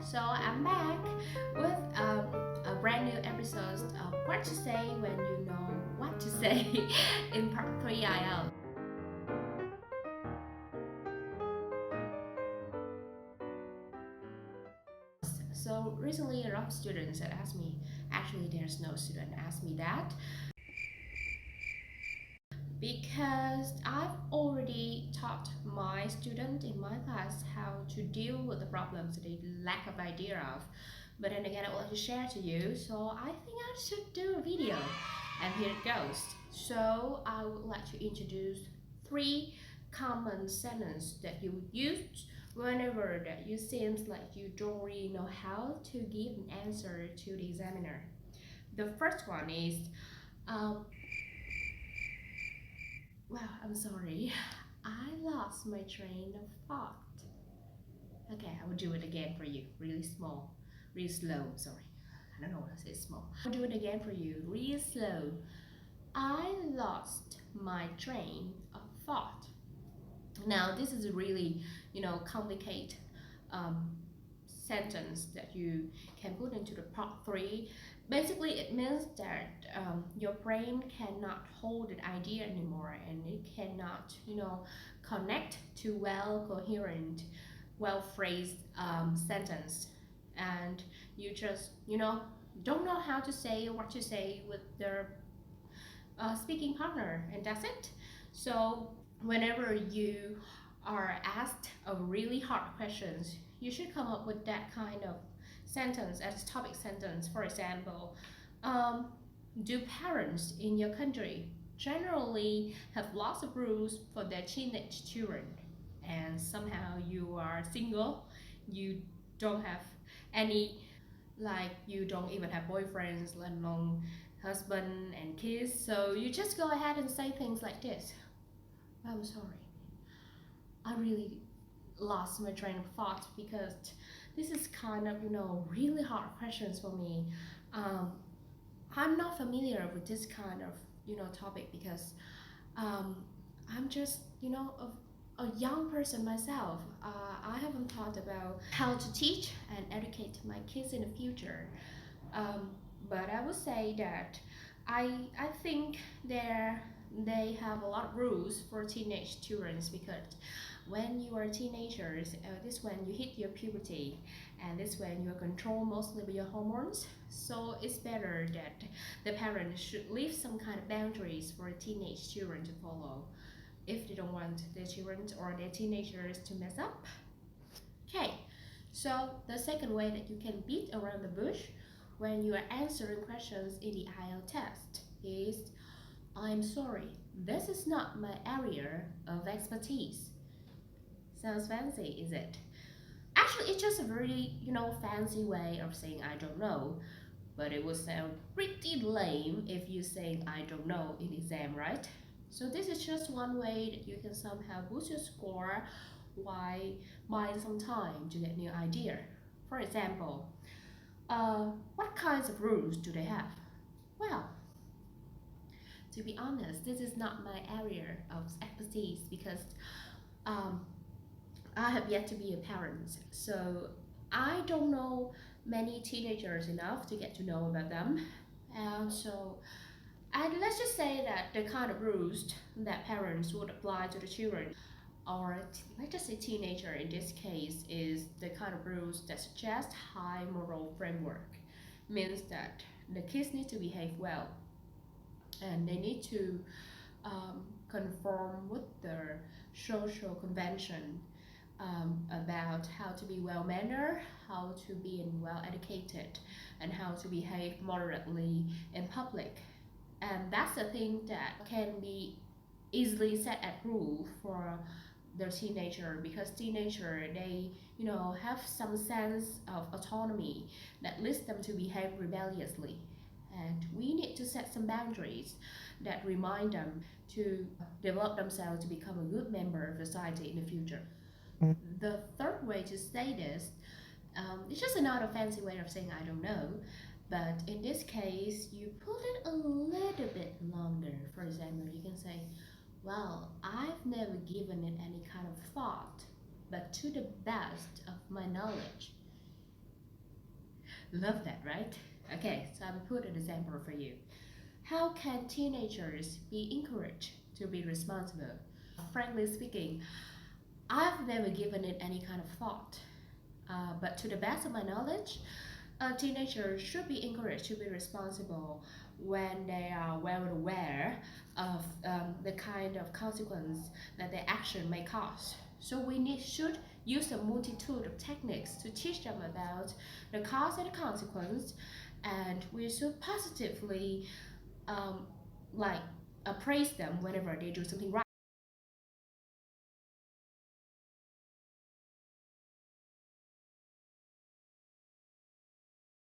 So I'm back with a brand new episode of What to Say When You Know What to Say in Part 3 Ielts. So recently a lot of students had asked me, actually there's no student asked me that, because I've already taught my student in my class how to deal with the problems they lack of idea of. But then again, I would like to share to you, so I think I should do a video. And here it goes. So I would like to introduce three common sentences that you would use whenever that you seems like you don't really know how to give an answer to the examiner. The first one is, um, well, I'm sorry. I lost my train of thought. Okay, I will do it again for you. Really small, really slow. Sorry. I don't know what I say small. I'll do it again for you. Really slow. I lost my train of thought. Now, this is a really, complicated um, sentence that you can put into the part three. Basically, it means that your brain cannot hold an idea anymore, and it cannot, connect to well coherent, well phrased sentence, and you just, don't know how to say or what to say with their speaking partner, and that's it. So whenever you are asked a really hard questions, you should come up with that kind of sentence as topic sentence. For example, um, do parents in your country generally have lots of rules for their teenage children? And somehow you are single, you don't have any, like you don't even have boyfriends, let alone husband and kids. So you just go ahead and say things like this. I'm sorry, I really lost my train of thought because this is kind of, really hard questions for me. Um, I'm not familiar with this kind of, topic because um, I'm just, a young person myself. I haven't thought about how to teach and educate my kids in the future. Um, but I would say that I think they have a lot of rules for teenage children because when you are teenagers, this when you hit your puberty, and this when you're controlled mostly by your hormones. So it's better that the parents should leave some kind of boundaries for teenage children to follow if they don't want their children or their teenagers to mess up. Okay, so the second way that you can beat around the bush when you are answering questions in the IELTS test is, I'm sorry, this is not my area of expertise. Sounds fancy, is it? Actually, it's just a very, fancy way of saying I don't know, but it would sound pretty lame if you saying I don't know in exam, right? So this is just one way that you can somehow boost your score while buying some time to get new idea. For example, what kinds of rules do they have? Well, to be honest, this is not my area of expertise because um, I have yet to be a parent. So I don't know many teenagers enough to get to know about them. And so, and let's just say that the kind of rules that parents would apply to the children, or let's just say teenager in this case, is the kind of rules that suggest high moral framework. Means that the kids need to behave well, and they need to conform with the social convention about how to be well mannered, how to be well educated, and how to behave moderately in public. And that's the thing that can be easily set at rule for the teenager, because teenager they have some sense of autonomy that leads them to behave rebelliously, and we need to set some boundaries that remind them to develop themselves to become a good member of society in the future. The third way to say this, it's just another fancy way of saying I don't know, but in this case, you put it a little bit longer. For example, you can say, well, I've never given it any kind of thought, but to the best of my knowledge. Love that, right? Okay, so I will put an example for you. How can teenagers be encouraged to be responsible? Frankly speaking, I've never given it any kind of thought. But to the best of my knowledge, teenagers should be encouraged to be responsible when they are well aware of the kind of consequence that their action may cause. So should use a multitude of techniques to teach them about the cause and the consequence, and we should positively um, like praise them whenever they do something right.